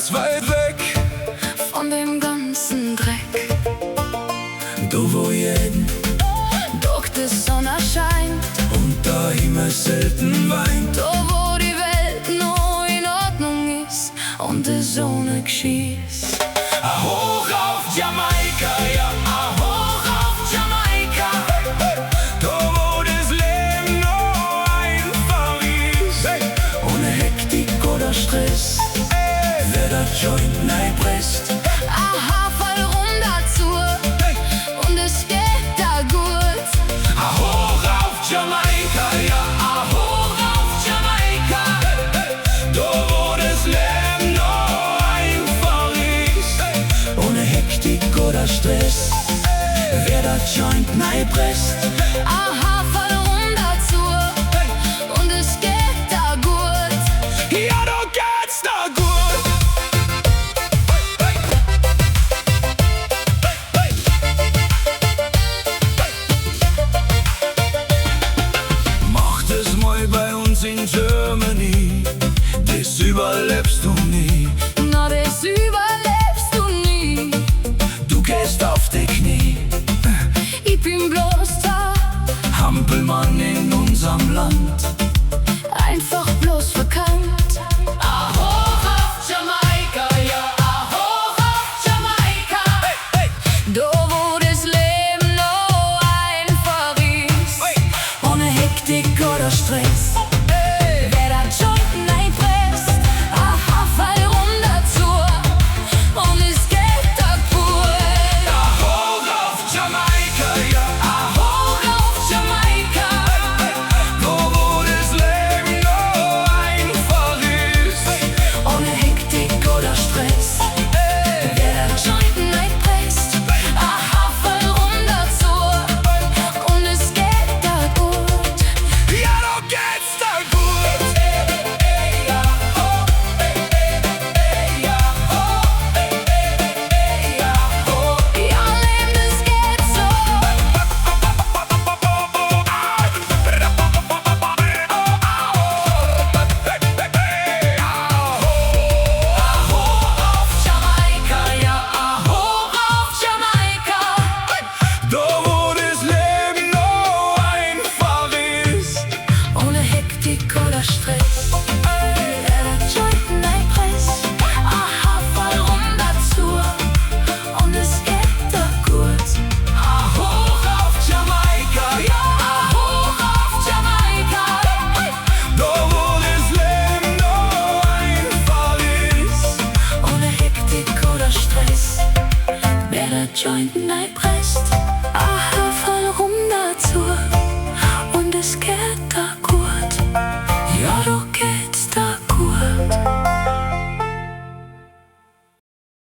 ganz weit weg von dem ganzen Dreck. Da wo jeden Doch die Sonne scheint und der Himmel selten weint. da wo die Welt noch in Ordnung ist und die Sonne schießt. Hoch auf Jamaika, ja, hoch auf Jamaika. Da wo das Leben noch einfach ist. Ohne Hektik oder Stress, wer der Joint neipresst. Aha, voll rum dazu und es geht da gut. Hoch auf Jamaika, ja, hoch auf Jamaika. Da wo das Leben noch einfach ist. Ohne Hektik oder Stress, wer der Joint neipresst. Aha, voll rum dazu und es geht da gut. Ja, da geht's da gut. Mach das mal bei uns in Germany, das überlebst du nie. Na, das überlebst du nie. Du gehst auf die Knie, Ich bin bloß da, Hampelmann in unserem Land. einfach bloß verkannt. Hoch auf Jamaika, ja, hoch auf Jamaika. Da wo das Leben noch einfach ist, ohne Hektik oder Stress. Wer da Joint neipresst, aha, fall rum dazu und es geht da gut. Hoch auf Jamaika, ja, hoch auf Jamaika. Da wo das Leben noch einfach ist. Ohne Hektik oder Stress. Wer da Joint neipresst, aha, fall rum dazu und es geht da gut. Ja, da geht's da gut. Ja, ho, ja, ho, ja, ho. Ja, Leben, es geht so. Hoch auf Jamaika, ja, hoch auf Jamaika. Da wo das Leben noch einfach ist. Ohne Hektik oder Stress. Wer da Joint neipresst, aha, fall rum dazu und es geht da gut. Hoch auf Jamaika, ja, hoch auf Jamaika. Da wo das Leben noch einfach ist. Ohne Hektik oder Stress. Wer da Joint neipresst,